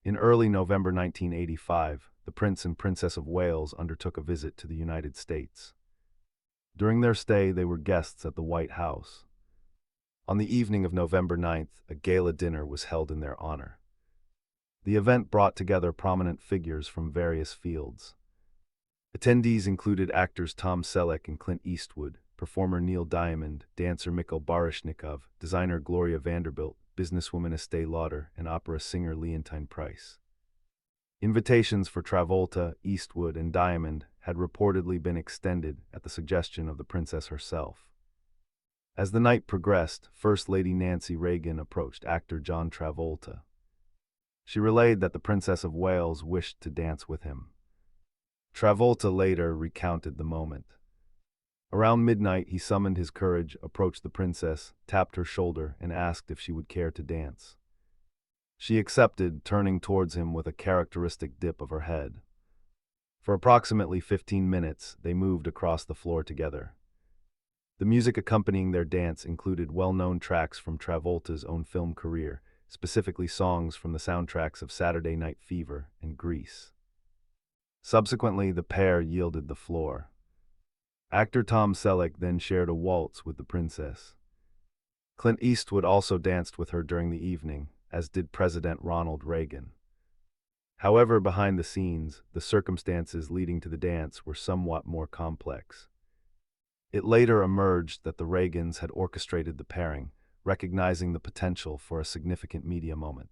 In early November 1985, the Prince and Princess of Wales undertook a visit to the United States. During their stay, they were guests at the White House. On the evening of November 9th, a gala dinner was held in their honor. The event brought together prominent figures from various fields. Attendees included actors Tom Selleck and Clint Eastwood, performer Neil Diamond, dancer Mikhail Baryshnikov, designer Gloria Vanderbilt, businesswoman Estee Lauder, and opera singer Leontine Price. Invitations for Travolta, Eastwood, and Diamond had reportedly been extended at the suggestion of the princess herself. As the night progressed, First Lady Nancy Reagan approached actor John Travolta. She relayed that the Princess of Wales wished to dance with him. Travolta later recounted the moment. Around midnight, he summoned his courage, approached the princess, tapped her shoulder, and asked if she would care to dance. She accepted, turning towards him with a characteristic dip of her head. For approximately 15 minutes, they moved across the floor together. The music accompanying their dance included well-known tracks from Travolta's own film career, specifically songs from the soundtracks of Saturday Night Fever and Grease. Subsequently, the pair yielded the floor. Actor Tom Selleck then shared a waltz with the princess. Clint Eastwood also danced with her during the evening, as did President Ronald Reagan. However, behind the scenes, the circumstances leading to the dance were somewhat more complex. It later emerged that the Reagans had orchestrated the pairing, recognizing the potential for a significant media moment.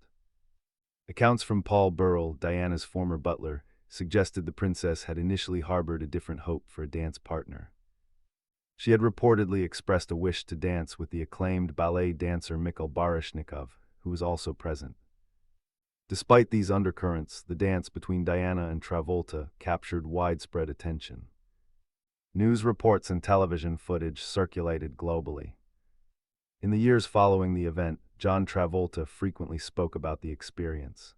Accounts from Paul Burrell, Diana's former butler, suggested the princess had initially harbored a different hope for a dance partner. She had reportedly expressed a wish to dance with the acclaimed ballet dancer Mikhail Baryshnikov, who was also present. Despite these undercurrents, the dance between Diana and Travolta captured widespread attention. News reports and television footage circulated globally. In the years following the event, John Travolta frequently spoke about the experience.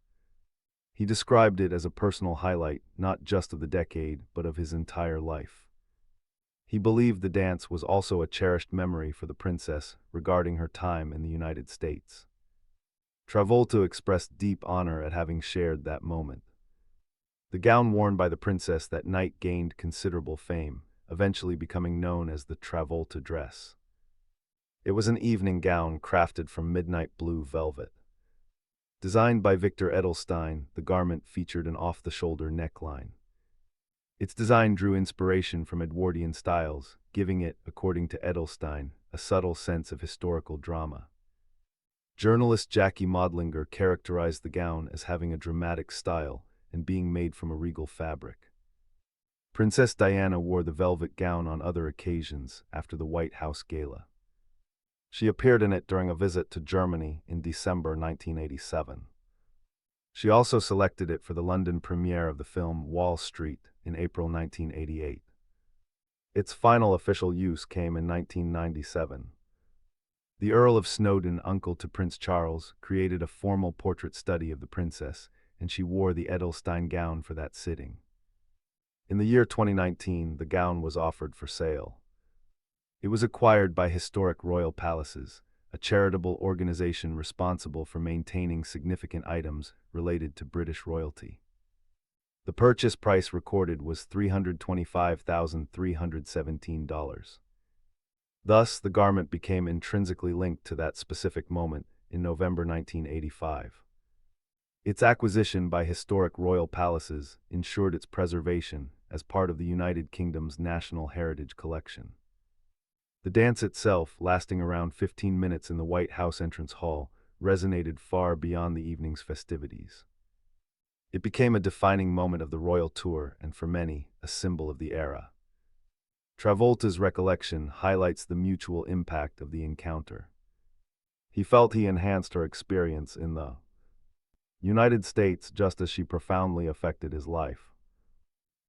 He described it as a personal highlight, not just of the decade, but of his entire life. He believed the dance was also a cherished memory for the princess regarding her time in the United States. Travolta expressed deep honor at having shared that moment. The gown worn by the princess that night gained considerable fame, eventually becoming known as the Travolta dress. It was an evening gown crafted from midnight blue velvet. Designed by Victor Edelstein, the garment featured an off-the-shoulder neckline. Its design drew inspiration from Edwardian styles, giving it, according to Edelstein, a subtle sense of historical drama. Journalist Jackie Modlinger characterized the gown as having a dramatic style and being made from a regal fabric. Princess Diana wore the velvet gown on other occasions after the White House Gala. She appeared in it during a visit to Germany in December 1987. She also selected it for the London premiere of the film Wall Street in April 1988. Its final official use came in 1997. The Earl of Snowdon, uncle to Prince Charles, created a formal portrait study of the princess, and she wore the Edelstein gown for that sitting. In the year 2019, the gown was offered for sale. It was acquired by Historic Royal Palaces, a charitable organization responsible for maintaining significant items related to British royalty. The purchase price recorded was $325,317. Thus, the garment became intrinsically linked to that specific moment in November 1985. Its acquisition by Historic Royal Palaces ensured its preservation as part of the United Kingdom's National Heritage Collection. The dance itself, lasting around 15 minutes in the White House entrance hall, resonated far beyond the evening's festivities. It became a defining moment of the royal tour and, for many, a symbol of the era. Travolta's recollection highlights the mutual impact of the encounter. He felt he enhanced her experience in the United States just as she profoundly affected his life.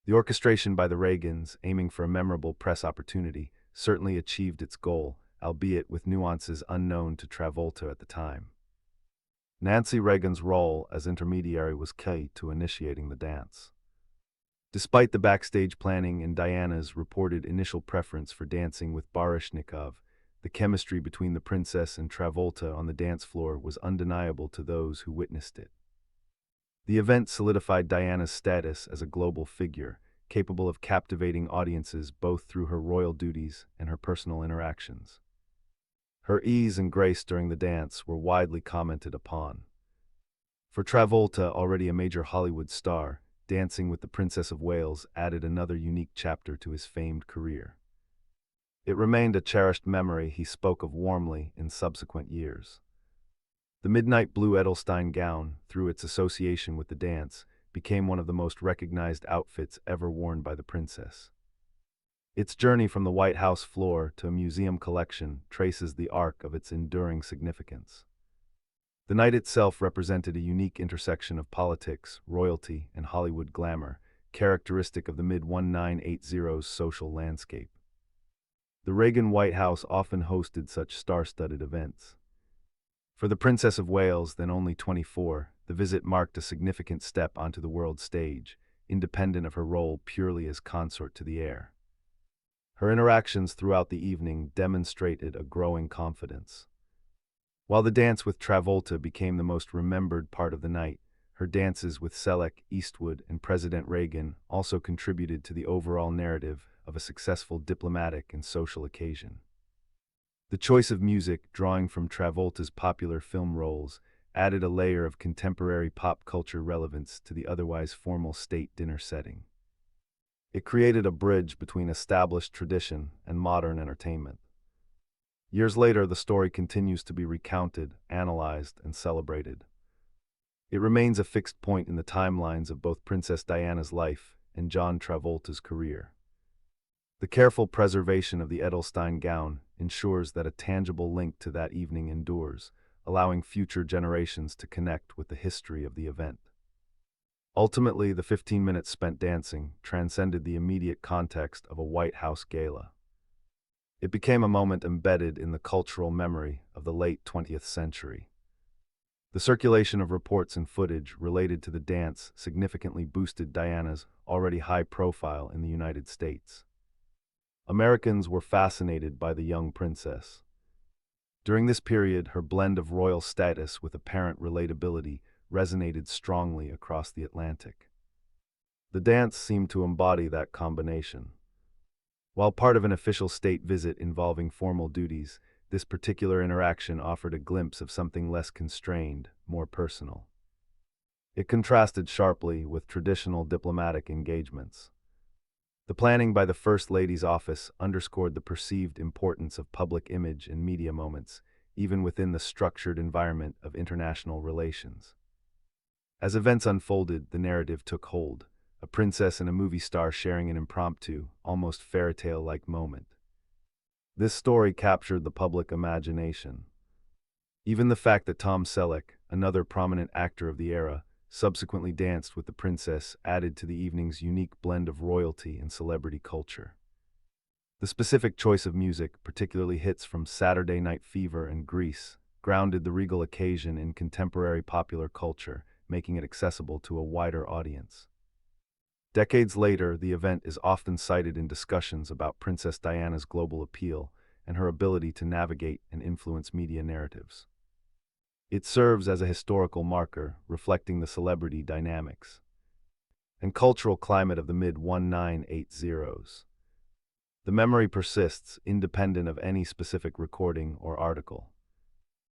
The orchestration by the Reagans, aiming for a memorable press opportunity, certainly achieved its goal, albeit with nuances unknown to Travolta at the time. Nancy Reagan's role as intermediary was key to initiating the dance. Despite the backstage planning and Diana's reported initial preference for dancing with Baryshnikov, the chemistry between the princess and Travolta on the dance floor was undeniable to those who witnessed it. The event solidified Diana's status as a global figure, capable of captivating audiences both through her royal duties and her personal interactions. Her ease and grace during the dance were widely commented upon. For Travolta, already a major Hollywood star, dancing with the Princess of Wales added another unique chapter to his famed career. It remained a cherished memory he spoke of warmly in subsequent years. The midnight blue Edelstein gown, through its association with the dance, became one of the most recognized outfits ever worn by the princess. Its journey from the White House floor to a museum collection traces the arc of its enduring significance. The night itself represented a unique intersection of politics, royalty, and Hollywood glamour, characteristic of the mid-1980s social landscape. The Reagan White House often hosted such star-studded events. For the Princess of Wales, then only 24, the visit marked a significant step onto the world stage, independent of her role purely as consort to the heir. Her interactions throughout the evening demonstrated a growing confidence. While the dance with Travolta became the most remembered part of the night, her dances with Selleck, Eastwood, and President Reagan also contributed to the overall narrative of a successful diplomatic and social occasion. The choice of music, drawing from Travolta's popular film roles, added a layer of contemporary pop culture relevance to the otherwise formal state dinner setting. It created a bridge between established tradition and modern entertainment. Years later, the story continues to be recounted, analyzed, and celebrated. It remains a fixed point in the timelines of both Princess Diana's life and John Travolta's career. The careful preservation of the Edelstein gown ensures that a tangible link to that evening endures, allowing future generations to connect with the history of the event. Ultimately, the 15 minutes spent dancing transcended the immediate context of a White House gala. It became a moment embedded in the cultural memory of the late 20th century. The circulation of reports and footage related to the dance significantly boosted Diana's already high profile in the United States. Americans were fascinated by the young princess. During this period, her blend of royal status with apparent relatability resonated strongly across the Atlantic. The dance seemed to embody that combination. While part of an official state visit involving formal duties, this particular interaction offered a glimpse of something less constrained, more personal. It contrasted sharply with traditional diplomatic engagements. The planning by the First Lady's office underscored the perceived importance of public image and media moments, even within the structured environment of international relations. As events unfolded, the narrative took hold, a princess and a movie star sharing an impromptu, almost fairy tale-like moment. This story captured the public imagination. Even the fact that Tom Selleck, another prominent actor of the era, subsequently danced with the princess added to the evening's unique blend of royalty and celebrity culture. The specific choice of music, particularly hits from Saturday Night Fever and Grease, grounded the regal occasion in contemporary popular culture, making it accessible to a wider audience. Decades later, the event is often cited in discussions about Princess Diana's global appeal and her ability to navigate and influence media narratives. It serves as a historical marker, reflecting the celebrity dynamics and cultural climate of the mid-1980s. The memory persists, independent of any specific recording or article.